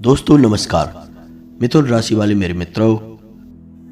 दोस्तों नमस्कार। मिथुन राशि वाले मेरे मित्रों,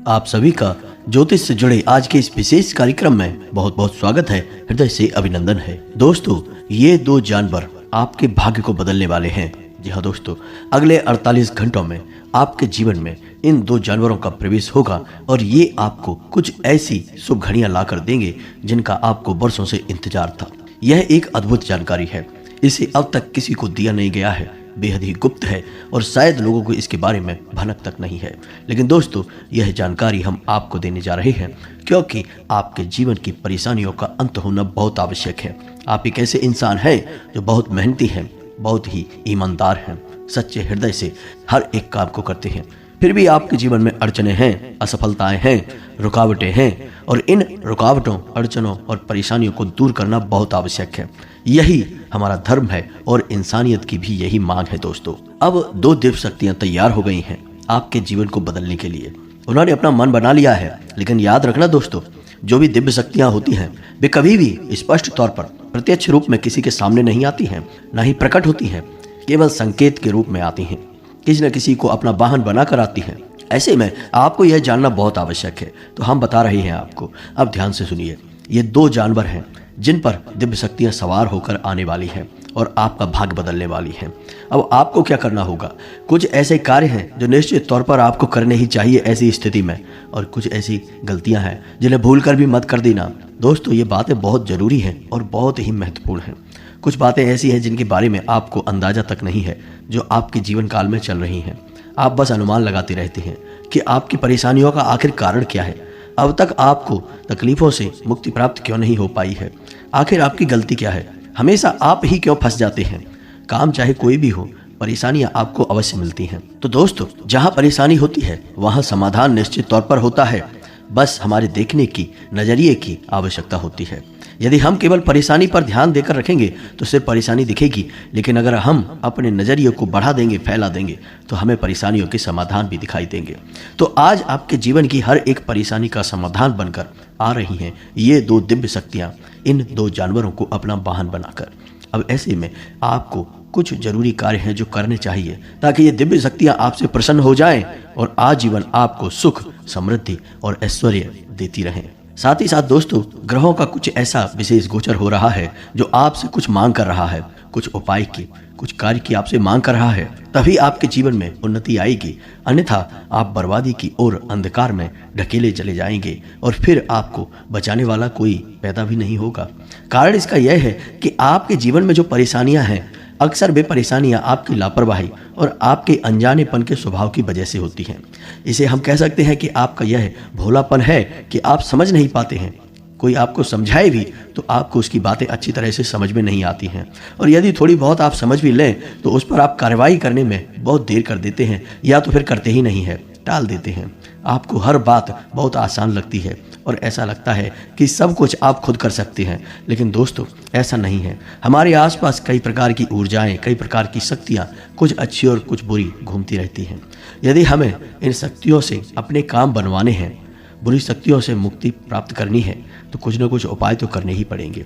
आप सभी का ज्योतिष से जुड़े आज के इस विशेष कार्यक्रम में बहुत बहुत स्वागत है, हृदय से अभिनंदन है। दोस्तों, ये दो जानवर आपके भाग्य को बदलने वाले हैं। जी हाँ दोस्तों, अगले 48 घंटों में आपके जीवन में इन दो जानवरों का प्रवेश होगा और ये आपको कुछ ऐसी शुभ घड़ियां लाकर देंगे जिनका आपको वर्षों से इंतजार था। यह एक अद्भुत जानकारी है, इसे अब तक किसी को दिया नहीं गया है, बेहद ही गुप्त है और शायद लोगों को इसके बारे में भनक तक नहीं है। लेकिन दोस्तों, यह जानकारी हम आपको देने जा रहे हैं क्योंकि आपके जीवन की परेशानियों का अंत होना बहुत आवश्यक है। आप एक ऐसे इंसान हैं जो बहुत मेहनती हैं, बहुत ही ईमानदार हैं, सच्चे हृदय से हर एक काम को करते हैं। फिर भी आपके जीवन में अड़चने हैं, असफलताएं हैं, रुकावटें हैं और इन रुकावटों, अड़चनों और परेशानियों को दूर करना बहुत आवश्यक है। यही हमारा धर्म है और इंसानियत की भी यही मांग है। दोस्तों, अब दो दिव्य शक्तियां तैयार हो गई हैं आपके जीवन को बदलने के लिए। उन्होंने अपना मन बना लिया है। लेकिन याद रखना दोस्तों, जो भी दिव्य शक्तियां होती हैं वे कभी भी स्पष्ट तौर पर प्रत्यक्ष रूप में किसी के सामने नहीं आती हैं, ना ही प्रकट होती हैं, केवल संकेत के रूप में आती हैं। किसी न किसी को अपना वाहन बनाकर आती हैं। ऐसे में आपको यह जानना बहुत आवश्यक है, तो हम बता रहे हैं आपको। अब ध्यान से सुनिए। ये दो जानवर हैं जिन पर दिव्य शक्तियां सवार होकर आने वाली हैं और आपका भाग्य बदलने वाली हैं। अब आपको क्या करना होगा? कुछ ऐसे कार्य हैं जो निश्चित तौर पर आपको करने ही चाहिए ऐसी स्थिति में, और कुछ ऐसी गलतियां हैं जिन्हें भूल कर भी मत कर देना। दोस्तों, ये बातें बहुत जरूरी हैं और बहुत ही महत्वपूर्ण हैं। कुछ बातें ऐसी हैं जिनके बारे में आपको अंदाजा तक नहीं है, जो आपके जीवन काल में चल रही हैं। आप बस अनुमान लगाते रहते हैं कि आपकी परेशानियों का आखिर कारण क्या है। अब तक आपको तकलीफों से मुक्ति प्राप्त क्यों नहीं हो पाई है? आखिर आपकी गलती क्या है? हमेशा आप ही क्यों फंस जाते हैं? काम चाहे कोई भी हो, परेशानियां आपको अवश्य मिलती हैं। तो दोस्तों, जहां परेशानी होती है वहां समाधान निश्चित तौर पर होता है। बस हमारे देखने की, नजरिए की आवश्यकता होती है। यदि हम केवल परेशानी पर ध्यान देकर रखेंगे तो सिर्फ परेशानी दिखेगी, लेकिन अगर हम अपने नजरिए को बढ़ा देंगे, फैला देंगे, तो हमें परेशानियों के समाधान भी दिखाई देंगे। तो आज आपके जीवन की हर एक परेशानी का समाधान बनकर आ रही हैं ये दो दिव्य शक्तियां, इन दो जानवरों को अपना वाहन बनाकर। अब ऐसे में आपको कुछ जरूरी कार्य हैं जो करने चाहिए ताकि ये दिव्य शक्तियां आपसे प्रसन्न हो जाएं और आजीवन आपको सुख, समृद्धि और ऐश्वर्य देती रहें। साथ ही साथ दोस्तों, ग्रहों का कुछ ऐसा विशेष गोचर हो रहा है जो आपसे कुछ मांग कर रहा है, कुछ उपाय की, कुछ कार्य की आपसे मांग कर रहा है। तभी आपके जीवन में उन्नति आएगी, अन्यथा आप बर्बादी की ओर अंधकार में ढकेले चले जाएंगे और फिर आपको बचाने वाला कोई पैदा भी नहीं होगा। कारण इसका यह है कि आपके जीवन में जो परेशानियां हैं, अक्सर वे परेशानियां आपकी लापरवाही और आपके अनजानेपन के स्वभाव की वजह से होती हैं। इसे हम कह सकते हैं कि आपका यह भोलापन है कि आप समझ नहीं पाते हैं। कोई आपको समझाए भी तो आपको उसकी बातें अच्छी तरह से समझ में नहीं आती हैं, और यदि थोड़ी बहुत आप समझ भी लें तो उस पर आप कार्रवाई करने में बहुत देर कर देते हैं, या तो फिर करते ही नहीं है, टाल देते हैं। आपको हर बात बहुत आसान लगती है और ऐसा लगता है कि सब कुछ आप खुद कर सकते हैं। लेकिन दोस्तों, ऐसा नहीं है। हमारे आसपास कई प्रकार की ऊर्जाएं, कई प्रकार की शक्तियां, कुछ अच्छी और कुछ बुरी घूमती रहती हैं। यदि हमें इन शक्तियों से अपने काम बनवाने हैं, बुरी शक्तियों से मुक्ति प्राप्त करनी है, तो कुछ न कुछ उपाय तो करने ही पड़ेंगे।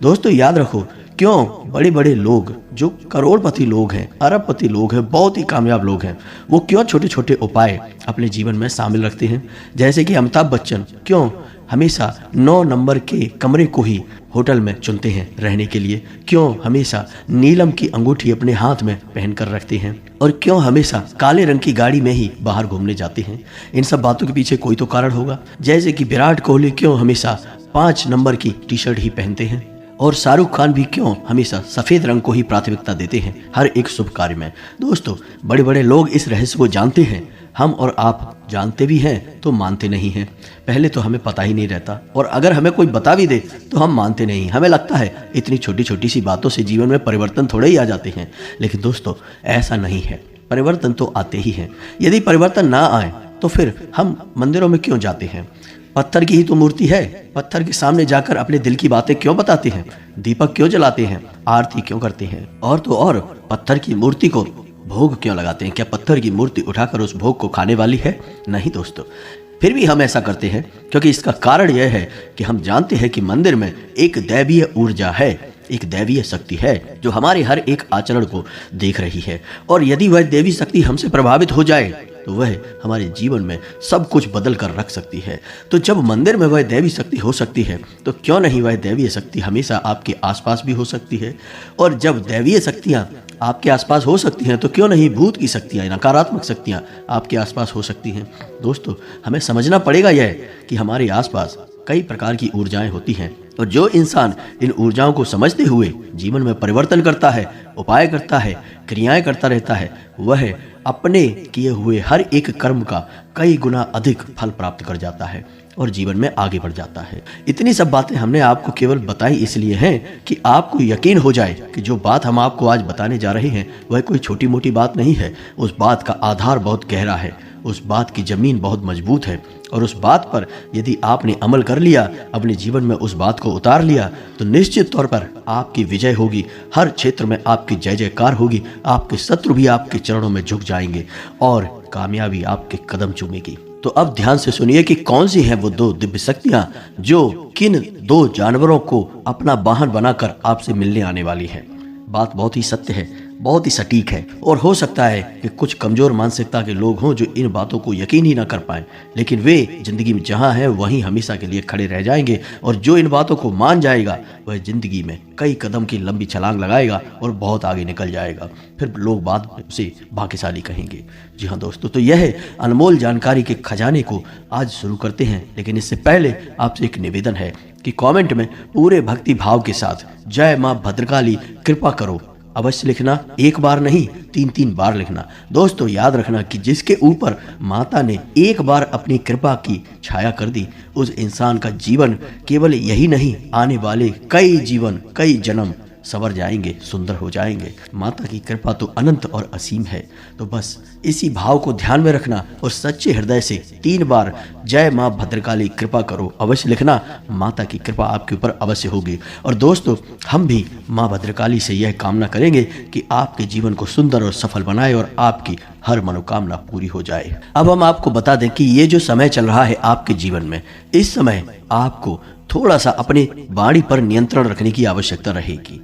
दोस्तों, याद रखो, क्यों बड़े बड़े लोग जो करोड़पति लोग हैं, अरबपति लोग हैं, बहुत ही कामयाब लोग हैं, वो क्यों छोटे छोटे उपाय अपने जीवन में शामिल रखते हैं? जैसे कि अमिताभ बच्चन क्यों हमेशा 9 नंबर के कमरे को ही होटल में चुनते हैं रहने के लिए? क्यों हमेशा नीलम की अंगूठी अपने हाथ में पहनकर रखते हैं? और क्यों हमेशा काले रंग की गाड़ी में ही बाहर घूमने जाते हैं? इन सब बातों के पीछे कोई तो कारण होगा। जैसे कि विराट कोहली क्यों हमेशा 5 नंबर की टी शर्ट ही पहनते हैं, और शाहरुख खान भी क्यों हमेशा सफेद रंग को ही प्राथमिकता देते हैं हर एक शुभ कार्य में। दोस्तों, बड़े बड़े लोग इस रहस्य को जानते हैं। हम और आप जानते भी हैं तो मानते नहीं हैं। पहले तो हमें पता ही नहीं रहता, और अगर हमें कोई बता भी दे तो हम मानते नहीं। हमें लगता है इतनी छोटी छोटी सी बातों से जीवन में परिवर्तन थोड़े ही आ जाते हैं। लेकिन दोस्तों, ऐसा नहीं है। परिवर्तन तो आते ही हैं। यदि परिवर्तन ना आए तो फिर हम मंदिरों में क्यों जाते हैं? पत्थर की ही तो मूर्ति है। पत्थर के सामने जाकर अपने दिल की बातें क्यों बताते हैं? दीपक क्यों जलाते हैं? आरती क्यों करते हैं? और तो और, पत्थर की मूर्ति को भोग क्यों लगाते हैं? क्या पत्थर की मूर्ति उठाकर उस भोग को खाने वाली है? नहीं दोस्तों। फिर भी हम ऐसा करते हैं क्योंकि इसका कारण यह है कि हम जानते हैं कि मंदिर में एक दैवीय ऊर्जा है एक दैवीय शक्ति है जो हमारे हर एक आचरण को देख रही है, और यदि वह देवी शक्ति हमसे प्रभावित हो जाए तो वह हमारे जीवन में सब कुछ बदल कर रख सकती है। तो जब मंदिर में वह दैवी शक्ति हो सकती है तो क्यों नहीं वह दैवीय शक्ति हमेशा आपके आसपास भी हो सकती है। और जब दैवीय शक्तियाँ आपके आसपास हो सकती हैं तो क्यों नहीं भूत की शक्तियाँ, नकारात्मक शक्तियाँ आपके आसपास हो सकती हैं। दोस्तों, हमें समझना पड़ेगा यह कि हमारे आसपास कई प्रकार की ऊर्जाएं होती हैं, और जो इंसान इन ऊर्जाओं को समझते हुए जीवन में परिवर्तन करता है, उपाय करता है, क्रियाएं करता रहता है, वह अपने किए हुए हर एक कर्म का कई गुना अधिक फल प्राप्त कर जाता है और जीवन में आगे बढ़ जाता है। इतनी सब बातें हमने आपको केवल बताई इसलिए हैं कि आपको यकीन हो जाए कि जो बात हम आपको आज बताने जा रहे हैं वह कोई छोटी मोटी बात नहीं है। उस बात का आधार बहुत गहरा है, उस बात की जमीन बहुत मजबूत है, और उस बात पर यदि आपने अमल कर लिया, अपने जीवन में उस बात को उतार लिया, तो निश्चित तौर पर आपकी विजय होगी। हर क्षेत्र में आपकी जय जयकार होगी। आपके शत्रु भी आपके चरणों में झुक जाएंगे और कामयाबी आपके कदम चूमेगी। तो अब ध्यान से सुनिए कि कौन सी हैं वो दो दिव्य शक्तियां जो किन दो जानवरों को अपना वाहन बनाकर आपसे मिलने आने वाली हैं। बात बहुत ही सत्य है, बहुत ही सटीक है, और हो सकता है कि कुछ कमजोर मानसिकता के लोग हों जो इन बातों को यकीन ही ना कर पाएं, लेकिन वे जिंदगी में जहां हैं वहीं हमेशा के लिए खड़े रह जाएंगे, और जो इन बातों को मान जाएगा वह जिंदगी में कई कदम की लंबी छलांग लगाएगा और बहुत आगे निकल जाएगा। फिर लोग बाद में उसे भाग्यशाली कहेंगे। जी हाँ दोस्तों, तो यह अनमोल जानकारी के खजाने को आज शुरू करते हैं, लेकिन इससे पहले आपसे एक निवेदन है कि कमेंट में पूरे भक्ति भाव के साथ जय मां भद्रकाली कृपा करो अवश्य लिखना। एक बार नहीं, 3-3 बार लिखना। दोस्तों, याद रखना कि जिसके ऊपर माता ने एक बार अपनी कृपा की छाया कर दी, उस इंसान का जीवन केवल यही नहीं, आने वाले कई जीवन, कई जन्म संवर जाएंगे, सुंदर हो जाएंगे। माता की कृपा तो अनंत और असीम है। तो बस इसी भाव को ध्यान में रखना और सच्चे हृदय से 3 बार जय मां भद्रकाली कृपा करो अवश्य लिखना। माता की कृपा आपके ऊपर अवश्य होगी। और दोस्तों, हम भी मां भद्रकाली से यह कामना करेंगे कि आपके जीवन को सुंदर और सफल बनाए और आपकी हर मनोकामना पूरी हो जाए। अब हम आपको बता दें कि ये जो समय चल रहा है आपके जीवन में, इस समय आपको थोड़ा सा अपनी वाणी पर नियंत्रण रखने की आवश्यकता रहेगी।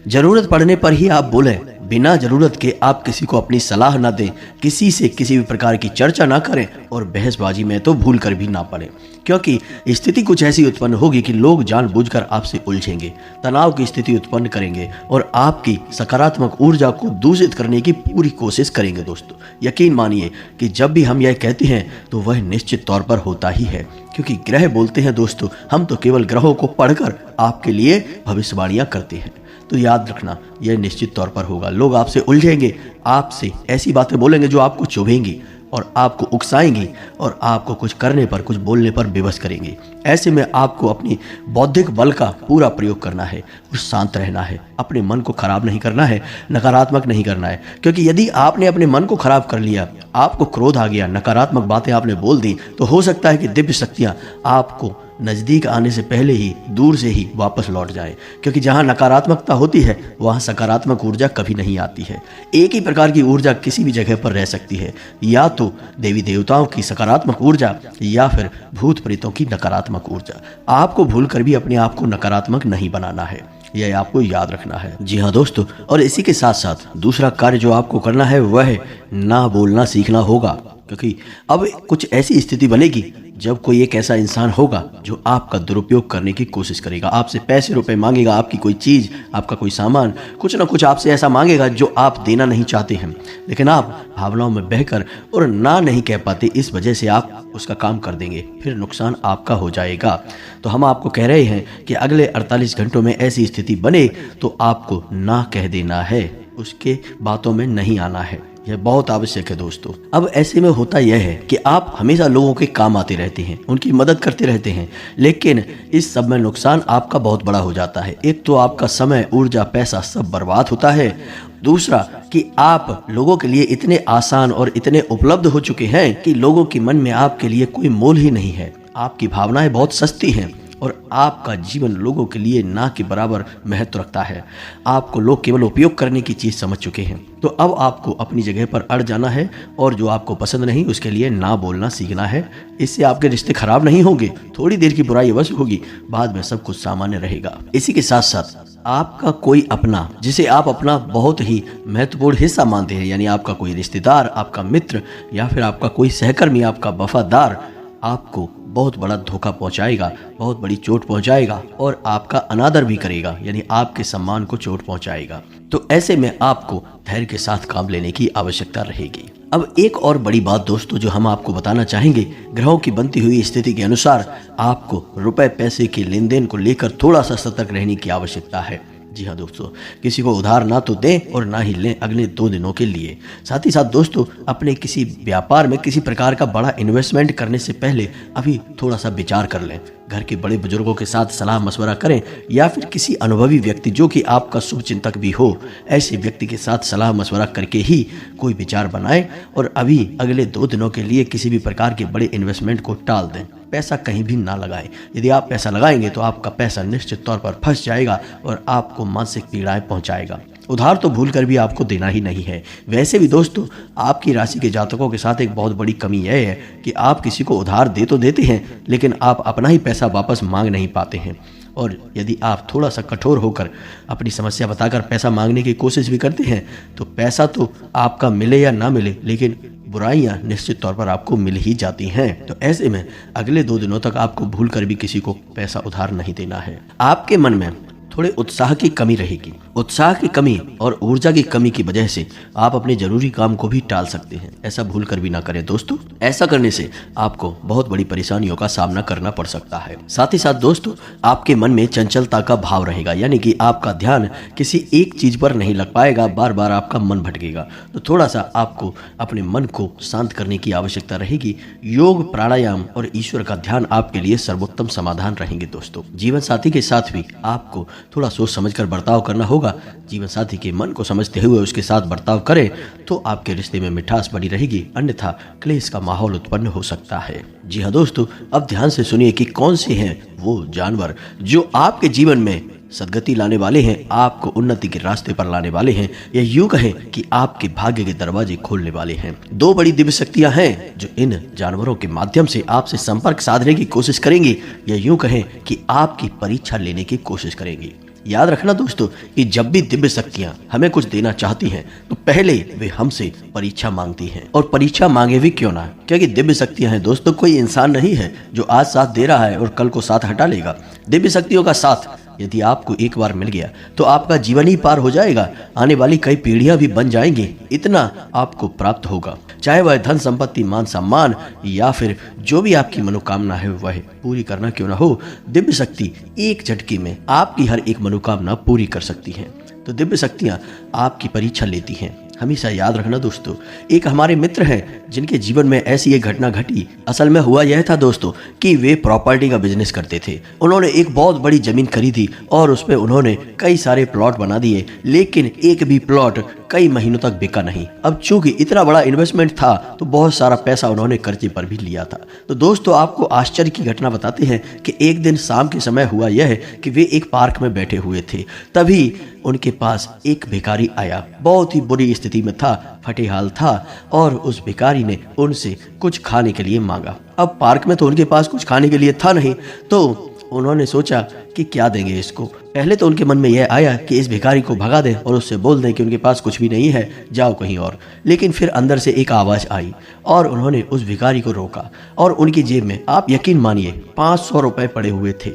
जरूरत पड़ने पर ही आप बोलें, बिना जरूरत के आप किसी को अपनी सलाह ना दें, किसी से किसी भी प्रकार की चर्चा ना करें, और बहसबाजी में तो भूल कर भी ना पड़े, क्योंकि स्थिति कुछ ऐसी उत्पन्न होगी कि लोग जानबूझकर आपसे उलझेंगे, तनाव की स्थिति उत्पन्न करेंगे और आपकी सकारात्मक ऊर्जा को दूषित करने की पूरी कोशिश करेंगे। दोस्तों, यकीन मानिए कि जब भी हम यह कहते हैं तो वह निश्चित तौर पर होता ही है, क्योंकि ग्रह बोलते हैं। दोस्तों, हम तो केवल ग्रहों को पढ़कर आपके लिए भविष्यवाणियां करते हैं। तो याद रखना, यह निश्चित तौर पर होगा। लोग आपसे उलझेंगे, आपसे ऐसी बातें बोलेंगे जो आपको चुभेंगी और आपको उकसाएंगी और आपको कुछ करने पर, कुछ बोलने पर विवश करेंगी। ऐसे में आपको अपनी बौद्धिक बल का पूरा प्रयोग करना है और शांत रहना है। अपने मन को खराब नहीं करना है, नकारात्मक नहीं करना है, क्योंकि यदि आपने अपने मन को खराब कर लिया, आपको क्रोध आ गया, नकारात्मक बातें आपने बोल दी, तो हो सकता है कि दिव्य शक्तियाँ आपको नज़दीक आने से पहले ही दूर से ही वापस लौट जाए, क्योंकि जहाँ नकारात्मकता होती है वहाँ सकारात्मक ऊर्जा कभी नहीं आती है। एक ही प्रकार की ऊर्जा किसी भी जगह पर रह सकती है, या तो देवी देवताओं की सकारात्मक ऊर्जा या फिर भूत प्रेतों की नकारात्मक ऊर्जा। आपको भूलकर भी अपने आप को नकारात्मक नहीं बनाना है, यह आपको याद रखना है। जी हाँ दोस्तों, और इसी के साथ साथ दूसरा कार्य जो आपको करना है वह ना बोलना सीखना होगा, क्योंकि अब कुछ ऐसी स्थिति बनेगी जब कोई एक ऐसा इंसान होगा जो आपका दुरुपयोग करने की कोशिश करेगा, आपसे पैसे रुपए मांगेगा, आपकी कोई चीज़, आपका कोई सामान, कुछ ना कुछ आपसे ऐसा मांगेगा जो आप देना नहीं चाहते हैं, लेकिन आप भावनाओं में बहकर और ना नहीं कह पाते, इस वजह से आप उसका काम कर देंगे, फिर नुकसान आपका हो जाएगा। तो हम आपको कह रहे हैं कि अगले 48 घंटों में ऐसी स्थिति बने तो आपको ना कह देना है, उसके बातों में नहीं आना है। यह बहुत आवश्यक है दोस्तों। अब ऐसे में होता यह है कि आप हमेशा लोगों के काम आते रहते हैं, उनकी मदद करते रहते हैं, लेकिन इस सब में नुकसान आपका बहुत बड़ा हो जाता है। एक तो आपका समय, ऊर्जा, पैसा सब बर्बाद होता है। दूसरा कि आप लोगों के लिए इतने आसान और इतने उपलब्ध हो चुके हैं कि लोगों के मन में आपके लिए कोई मोल ही नहीं है। आपकी भावनाएं बहुत सस्ती हैं और आपका जीवन लोगों के लिए ना के बराबर महत्व रखता है। आपको लोग केवल उपयोग करने की चीज़ समझ चुके हैं। तो अब आपको अपनी जगह पर अड़ जाना है और जो आपको पसंद नहीं उसके लिए ना बोलना सीखना है। इससे आपके रिश्ते खराब नहीं होंगे, थोड़ी देर की बुराई अवश्य होगी, बाद में सब कुछ सामान्य रहेगा। इसी के साथ साथ आपका कोई अपना, जिसे आप अपना बहुत ही महत्वपूर्ण हिस्सा मानते हैं, यानी आपका कोई रिश्तेदार, आपका मित्र या फिर आपका कोई सहकर्मी, आपका वफादार, आपको बहुत बड़ा धोखा पहुंचाएगा, बहुत बड़ी चोट पहुंचाएगा और आपका अनादर भी करेगा, यानी आपके सम्मान को चोट पहुंचाएगा। तो ऐसे में आपको धैर्य के साथ काम लेने की आवश्यकता रहेगी। अब एक और बड़ी बात दोस्तों जो हम आपको बताना चाहेंगे, ग्रहों की बनती हुई स्थिति के अनुसार आपको रुपए पैसे के लेन देन को लेकर थोड़ा सा सतर्क रहने की आवश्यकता है। जी हाँ दोस्तों, किसी को उधार ना तो दें और ना ही लें अगले 2 दिनों के लिए। साथ ही साथ दोस्तों, अपने किसी व्यापार में किसी प्रकार का बड़ा इन्वेस्टमेंट करने से पहले अभी थोड़ा सा विचार कर लें। घर के बड़े बुजुर्गों के साथ सलाह मशवरा करें या फिर किसी अनुभवी व्यक्ति जो कि आपका शुभ चिंतक भी हो, ऐसे व्यक्ति के साथ सलाह मशवरा करके ही कोई विचार बनाएं और अभी अगले 2 दिनों के लिए किसी भी प्रकार के बड़े इन्वेस्टमेंट को टाल दें। पैसा कहीं भी ना लगाएं। यदि आप पैसा लगाएंगे तो आपका पैसा निश्चित तौर पर फंस जाएगा और आपको मानसिक पीड़ाएं पहुंचाएगा। उधार तो भूल कर भी आपको देना ही नहीं है। वैसे भी दोस्तों, आपकी राशि के जातकों के साथ एक बहुत बड़ी कमी यह है कि आप किसी को उधार दे तो देते हैं, लेकिन आप अपना ही पैसा वापस मांग नहीं पाते हैं। और यदि आप थोड़ा सा कठोर होकर अपनी समस्या बताकर पैसा मांगने की कोशिश भी करते हैं तो पैसा तो आपका मिले या ना मिले, लेकिन बुराइयां निश्चित तौर पर आपको मिल ही जाती हैं। तो ऐसे में अगले 2 दिनों तक आपको भूल कर भी किसी को पैसा उधार नहीं देना है। आपके मन में थोड़े उत्साह की कमी रहेगी। उत्साह की कमी और ऊर्जा की कमी की वजह से आप अपने जरूरी काम को भी टाल सकते हैं। ऐसा भूल कर भी ना करें दोस्तों। ऐसा करने से आपको बहुत बड़ी परेशानियों का सामना करना पड़ सकता है। साथ ही साथ दोस्तों, आपके मन में चंचलता का भाव रहेगा, यानी कि आपका ध्यान किसी एक चीज पर नहीं लग पाएगा, बार बार आपका मन भटकेगा। तो थोड़ा सा आपको अपने मन को शांत करने की आवश्यकता रहेगी। योग, प्राणायाम और ईश्वर का ध्यान आपके लिए सर्वोत्तम समाधान रहेंगे दोस्तों। जीवन साथी के साथ भी आपको थोड़ा सोच समझकर बर्ताव करना होगा। जीवन साथी के मन को समझते हुए उसके साथ बर्ताव करें तो आपके रिश्ते में मिठास बनी रहेगी, अन्यथा क्लेश का माहौल उत्पन्न हो सकता है। जी हाँ दोस्तों, अब ध्यान से सुनिए कि कौन से हैं वो जानवर जो आपके जीवन में सदगति लाने वाले हैं, आपको उन्नति के रास्ते पर लाने वाले हैं, या यूं कहें कि आपके भाग्य के दरवाजे खोलने वाले हैं। 2 बड़ी दिव्य शक्तियां हैं जो इन जानवरों के माध्यम से आपसे संपर्क साधने की कोशिश करेंगी, या यूं कहें कि आपकी परीक्षा लेने की कोशिश करेंगी। याद रखना दोस्तों कि जब भी दिव्य शक्तियां हमें कुछ देना चाहती हैं तो पहले वे हमसे परीक्षा मांगती हैं, और परीक्षा मांगे भी क्यों ना, क्योंकि दिव्य शक्तियां हैं दोस्तों, कोई इंसान नहीं है जो आज साथ दे रहा है और कल को साथ हटा लेगा। दिव्य शक्तियों का साथ यदि आपको एक बार मिल गया तो आपका जीवन ही पार हो जाएगा, आने वाली कई पीढ़ियां भी बन जाएंगी, इतना आपको प्राप्त होगा। चाहे वह धन संपत्ति, मान सम्मान या फिर जो भी आपकी मनोकामना है वह पूरी करना क्यों ना हो, दिव्य शक्ति एक झटके में आपकी हर एक मनोकामना पूरी कर सकती है। तो दिव्य शक्तियां आपकी परीक्षा लेती हैं। हमेशा याद रखना दोस्तों, एक हमारे मित्र हैं जिनके जीवन में ऐसी एक घटना घटी। असल में हुआ यह था दोस्तों कि वे प्रॉपर्टी का बिजनेस करते थे। उन्होंने एक बहुत बड़ी जमीन खरीदी और उस पर उन्होंने कई सारे प्लॉट बना दिए, लेकिन एक भी प्लॉट कई महीनों तक बिका नहीं। अब चूंकि इतना बड़ा इन्वेस्टमेंट था तो बहुत सारा पैसा उन्होंने कर्जे पर भी लिया था। तो दोस्तों, आपको आश्चर्य की घटना बताते हैं कि एक दिन शाम के समय हुआ यह कि वे एक पार्क में बैठे हुए थे, तभी उनके पास एक भिखारी आया। बहुत ही बुरी स्थिति में था, फटेहाल था, और उस भिखारी ने उनसे कुछ खाने के लिए मांगा। अब पार्क में तो उनके पास कुछ खाने के लिए था नहीं, तो उन्होंने सोचा कि क्या देंगे इसको। पहले तो उनके मन में यह आया कि इस भिखारी को भगा दें और उससे बोल दें कि उनके पास कुछ भी नहीं है, जाओ कहीं और। लेकिन फिर अंदर से एक आवाज़ आई और उन्होंने उस भिखारी को रोका, और उनकी जेब में, आप यकीन मानिए, 500 रुपये पड़े हुए थे।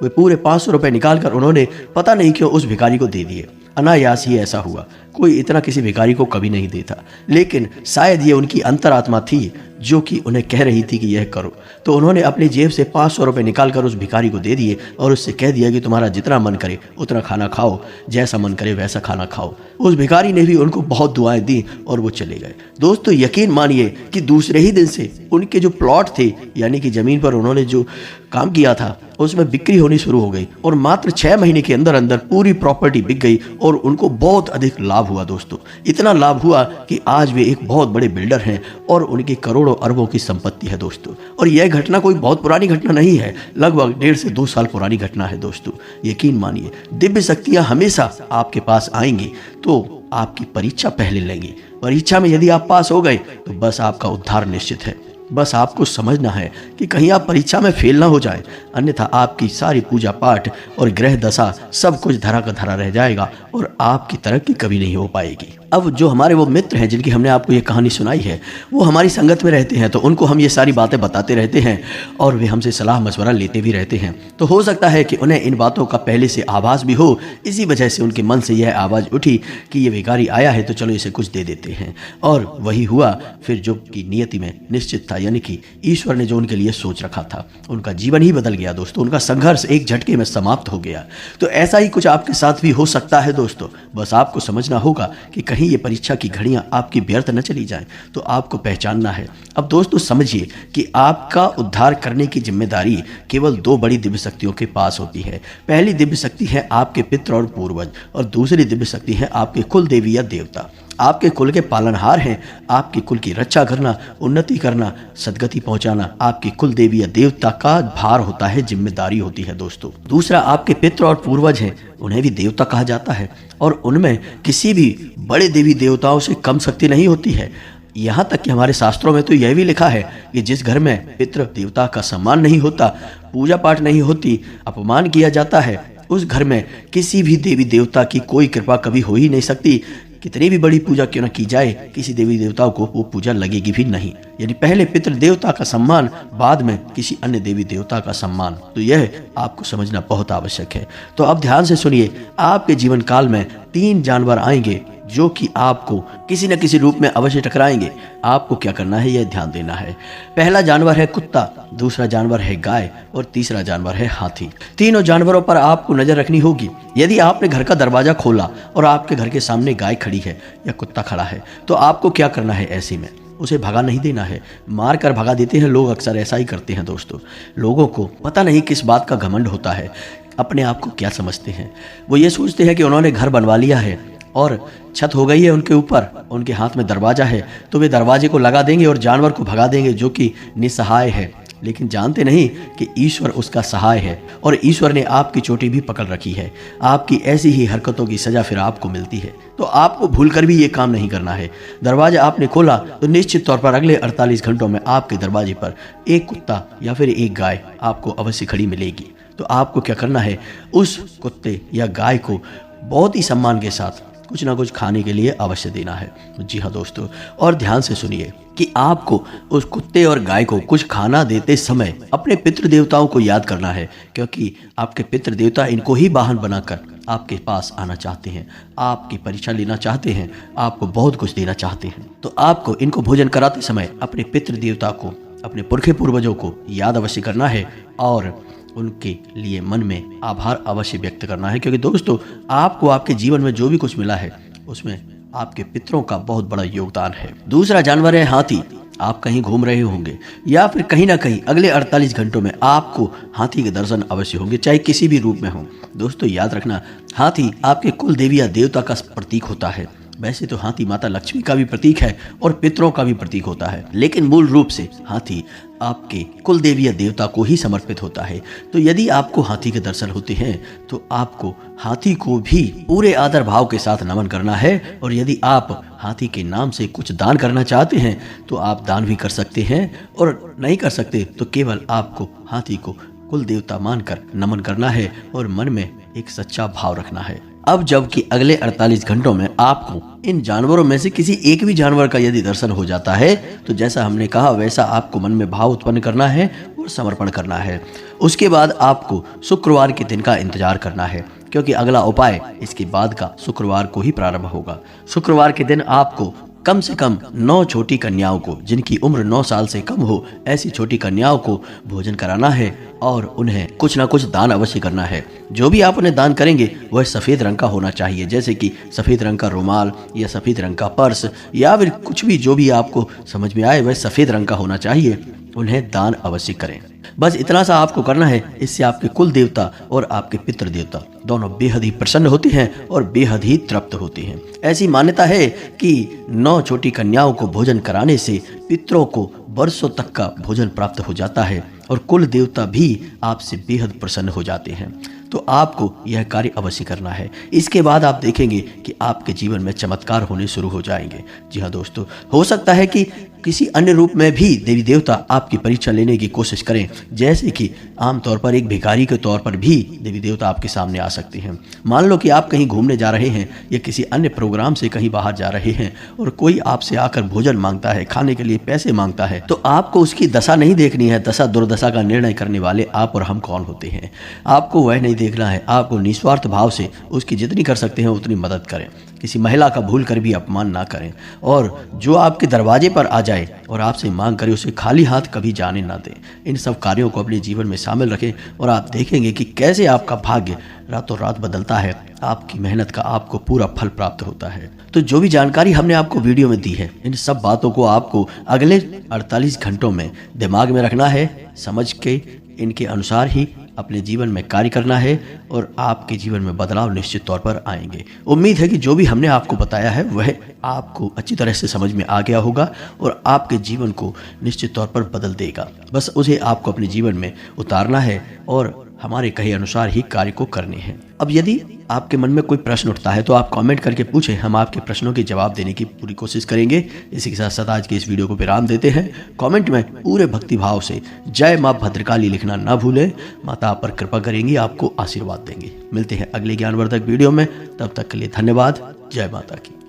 वे पूरे 500 रुपये निकाल कर उन्होंने पता नहीं क्यों उस भिखारी को दे दिए। अनायास ही ऐसा हुआ, कोई इतना किसी भिखारी को कभी नहीं देता, लेकिन शायद ये उनकी अंतरात्मा थी जो कि उन्हें कह रही थी कि यह करो। तो उन्होंने अपनी जेब से 500 रुपये निकाल कर उस भिखारी को दे दिए और उससे कह दिया कि तुम्हारा जितना मन करे उतना खाना खाओ, जैसा मन करे वैसा खाना खाओ। उस भिखारी ने भी उनको बहुत दुआएं दी और वो चले गए। दोस्तों, यकीन मानिए कि दूसरे ही दिन से उनके जो प्लॉट थे, यानी कि जमीन पर उन्होंने जो काम किया था, उसमें बिक्री होनी शुरू हो गई और मात्र 6 महीने के अंदर अंदर पूरी प्रॉपर्टी बिक गई और उनको बहुत अधिक लाभ हुआ। दोस्तों, इतना लाभ हुआ कि आज वे एक बहुत बड़े बिल्डर हैं और उनकी करोड़ों अरबों की संपत्ति है दोस्तों। और यह घटना कोई बहुत पुरानी घटना नहीं है, लगभग 1.5 से 2 साल पुरानी घटना है दोस्तों। यकीन मानिए, दिव्य शक्तियां हमेशा आपके पास आएंगी तो आपकी परीक्षा पहले लेंगी। परीक्षा में यदि आप पास हो गए तो बस आपका उद्धार निश्चित है। बस आपको समझना है कि कहीं आप परीक्षा में फेल ना हो जाए, अन्यथा आपकी सारी पूजा पाठ और ग्रह दशा सब कुछ धरा का धरा रह जाएगा और आपकी तरक्की कभी नहीं हो पाएगी। अब जो हमारे वो मित्र हैं जिनकी हमने आपको ये कहानी सुनाई है, वो हमारी संगत में रहते हैं, तो उनको हम ये सारी बातें बताते रहते हैं और वे हमसे सलाह मशवरा लेते भी रहते हैं। तो हो सकता है कि उन्हें इन बातों का पहले से आभास भी हो, इसी वजह से उनके मन से यह आवाज़ उठी कि ये भिखारी आया है तो चलो इसे कुछ दे देते हैं। और वही हुआ फिर जो कि नियति में निश्चित था, यानी कि ईश्वर ने जो उनके लिए सोच रखा था, उनका जीवन ही बदल गया दोस्तों। उनका संघर्ष एक झटके में समाप्त हो गया। तो ऐसा ही कुछ आपके साथ भी हो सकता है दोस्तों। बस आपको समझना होगा कि कहीं ये परीक्षा की घड़ियां आपकी व्यर्थ न चली जाएं, तो आपको पहचानना है। अब दोस्तों समझिए कि आपका उद्धार करने की जिम्मेदारी केवल दो बड़ी दिव्य शक्तियों के पास होती है। पहली दिव्य शक्ति है आपके पितृ और पूर्वज, और दूसरी दिव्य शक्ति है आपके कुल देवी या देवता। आपके कुल के पालनहार हैं। आपके कुल की रक्षा करना, उन्नति करना, सदगति पहुंचाना आपके कुल देवी या देवता का भार होता है, जिम्मेदारी होती है दोस्तों। दूसरा, आपके पितृ और पूर्वज हैं, उन्हें भी देवता कहा जाता है और उनमें किसी भी बड़े देवी देवताओं से कम शक्ति नहीं होती है। यहाँ तक कि हमारे शास्त्रों में तो यह भी लिखा है कि जिस घर में पितृ देवता का सम्मान नहीं होता, पूजा पाठ नहीं होती, अपमान किया जाता है, उस घर में किसी भी देवी देवता की कोई कृपा कभी हो ही नहीं सकती। कितनी भी बड़ी पूजा क्यों न की जाए, किसी देवी देवताओं को वो पूजा लगेगी भी नहीं। यानी पहले पितृ देवता का सम्मान, बाद में किसी अन्य देवी देवता का सम्मान। तो यह आपको समझना बहुत आवश्यक है। तो अब ध्यान से सुनिए, आपके जीवन काल में 3 जानवर आएंगे जो कि आपको किसी न किसी रूप में अवश्य टकराएंगे। आपको क्या करना है, यह ध्यान देना है। पहला जानवर है कुत्ता, दूसरा जानवर है गाय और तीसरा जानवर है हाथी। तीनों जानवरों पर आपको नजर रखनी होगी। यदि आपने घर का दरवाजा खोला और आपके घर के सामने गाय खड़ी है या कुत्ता खड़ा है, तो आपको क्या करना है, ऐसे में उसे भगा नहीं देना है। मार कर भगा देते हैं लोग, अक्सर ऐसा ही करते हैं दोस्तों। लोगों को पता नहीं किस बात का घमंड होता है, अपने आप को क्या समझते हैं। वो ये सोचते हैं कि उन्होंने घर बनवा लिया है और छत हो गई है उनके ऊपर, उनके हाथ में दरवाजा है, तो वे दरवाजे को लगा देंगे और जानवर को भगा देंगे जो कि निसहाय है। लेकिन जानते नहीं कि ईश्वर उसका सहाय है और ईश्वर ने आपकी चोटी भी पकड़ रखी है। आपकी ऐसी ही हरकतों की सजा फिर आपको मिलती है। तो आपको भूलकर भी ये काम नहीं करना है। दरवाजा आपने खोला तो निश्चित तौर पर अगले 48 घंटों में आपके दरवाजे पर एक कुत्ता या फिर एक गाय आपको अवश्य खड़ी मिलेगी। तो आपको क्या करना है, उस कुत्ते या गाय को बहुत ही सम्मान के साथ कुछ ना कुछ खाने के लिए अवश्य देना है। जी हाँ दोस्तों, और ध्यान से सुनिए कि आपको उस कुत्ते और गाय को कुछ खाना देते समय अपने पितृ देवताओं को याद करना है, क्योंकि आपके पितृ देवता इनको ही वाहन बनाकर आपके पास आना चाहते हैं, आपकी परीक्षा लेना चाहते हैं, आपको बहुत कुछ देना चाहते हैं। तो आपको इनको भोजन कराते समय अपने पितृ देवता को, अपने पुरखे पूर्वजों को याद अवश्य करना है और उनके लिए मन में आभार अवश्य व्यक्त करना है, क्योंकि दोस्तों आपको आपके जीवन में जो भी कुछ मिला है उसमें आपके पितरों का बहुत बड़ा योगदान है। दूसरा जानवर है हाथी। आप कहीं घूम रहे होंगे या फिर कहीं ना कहीं अगले 48 घंटों में आपको हाथी के दर्शन अवश्य होंगे, चाहे किसी भी रूप में हो। दोस्तों याद रखना, हाथी आपके कुल देवी या देवता का प्रतीक होता है। वैसे तो हाथी माता लक्ष्मी का भी प्रतीक है और पितरों का भी प्रतीक होता है, लेकिन मूल रूप से हाथी आपके कुल देवी या देवता को ही समर्पित होता है। तो यदि आपको हाथी के दर्शन होते हैं तो आपको हाथी को भी पूरे आदर भाव के साथ नमन करना है। और यदि आप हाथी के नाम से कुछ दान करना चाहते हैं तो आप दान भी कर सकते हैं, और नहीं कर सकते तो केवल आपको हाथी को कुल देवता मानकर नमन करना है और मन में एक सच्चा भाव रखना है। अब जबकि अगले 48 घंटों में आपको इन जानवरों में से किसी एक भी जानवर का यदि दर्शन हो जाता है तो जैसा हमने कहा वैसा आपको मन में भाव उत्पन्न करना है और समर्पण करना है। उसके बाद आपको शुक्रवार के दिन का इंतजार करना है, क्योंकि अगला उपाय इसके बाद का शुक्रवार को ही प्रारंभ होगा। शुक्रवार के दिन आपको कम से कम 9 छोटी कन्याओं को, जिनकी उम्र 9 साल से कम हो, ऐसी छोटी कन्याओं को भोजन कराना है और उन्हें कुछ ना कुछ दान अवश्य करना है। जो भी आप उन्हें दान करेंगे वह सफ़ेद रंग का होना चाहिए, जैसे कि सफ़ेद रंग का रुमाल या सफ़ेद रंग का पर्स या फिर कुछ भी जो भी आपको समझ में आए वह सफ़ेद रंग का होना चाहिए। उन्हें दान अवश्य करें। बस इतना सा आपको करना है। इससे आपके कुल देवता और आपके पितृ देवता दोनों बेहद ही प्रसन्न होते हैं और बेहद ही तृप्त होते हैं। ऐसी मान्यता है कि 9 छोटी कन्याओं को भोजन कराने से पितरों को वर्षों तक का भोजन प्राप्त हो जाता है और कुल देवता भी आपसे बेहद प्रसन्न हो जाते हैं। तो आपको यह कार्य अवश्य करना है। इसके बाद आप देखेंगे कि आपके जीवन में चमत्कार होने शुरू हो जाएंगे। जी हाँ दोस्तों, हो सकता है कि किसी अन्य रूप में भी देवी देवता आपकी परीक्षा लेने की कोशिश करें, जैसे कि आमतौर पर एक भिखारी के तौर पर भी देवी देवता आपके सामने आ सकते हैं। मान लो कि आप कहीं घूमने जा रहे हैं या किसी अन्य प्रोग्राम से कहीं बाहर जा रहे हैं और कोई आपसे आकर भोजन मांगता है, खाने के लिए पैसे मांगता है, तो आपको उसकी दशा नहीं देखनी है। दशा दुर्दशा का निर्णय करने वाले आप और हम कौन होते हैं, आपको वह नहीं देखना है। आपको निस्वार्थ भाव से उसकी जितनी कर सकते हैं उतनी मदद करें। किसी महिला का भूल कर भी अपमान ना करें, और जो आपके दरवाजे पर आ जाए और आपसे मांग करे उसे खाली हाथ कभी जाने ना दें। इन सब कार्यों को अपने जीवन में शामिल रखें और आप देखेंगे कि कैसे आपका भाग्य रातों रात बदलता है, आपकी मेहनत का आपको पूरा फल प्राप्त होता है। तो जो भी जानकारी हमने आपको वीडियो में दी है, इन सब बातों को आपको अगले 48 घंटों में दिमाग में रखना है, समझ के इनके अनुसार ही अपने जीवन में कार्य करना है और आपके जीवन में बदलाव निश्चित तौर पर आएंगे। उम्मीद है कि जो भी हमने आपको बताया है वह आपको अच्छी तरह से समझ में आ गया होगा और आपके जीवन को निश्चित तौर पर बदल देगा। बस उसे आपको अपने जीवन में उतारना है और हमारे कहे अनुसार ही कार्य को करने हैं। अब यदि आपके मन में कोई प्रश्न उठता है तो आप कमेंट करके पूछें, हम आपके प्रश्नों के जवाब देने की पूरी कोशिश करेंगे। इसी के साथ साथ आज के इस वीडियो को विराम देते हैं। कमेंट में पूरे भक्ति भाव से जय माँ भद्रकाली लिखना ना भूलें। माता आप पर कृपा करेंगी, आपको आशीर्वाद देंगे। मिलते हैं अगले ज्ञानवर्धक वीडियो में, तब तक के लिए धन्यवाद। जय माता की।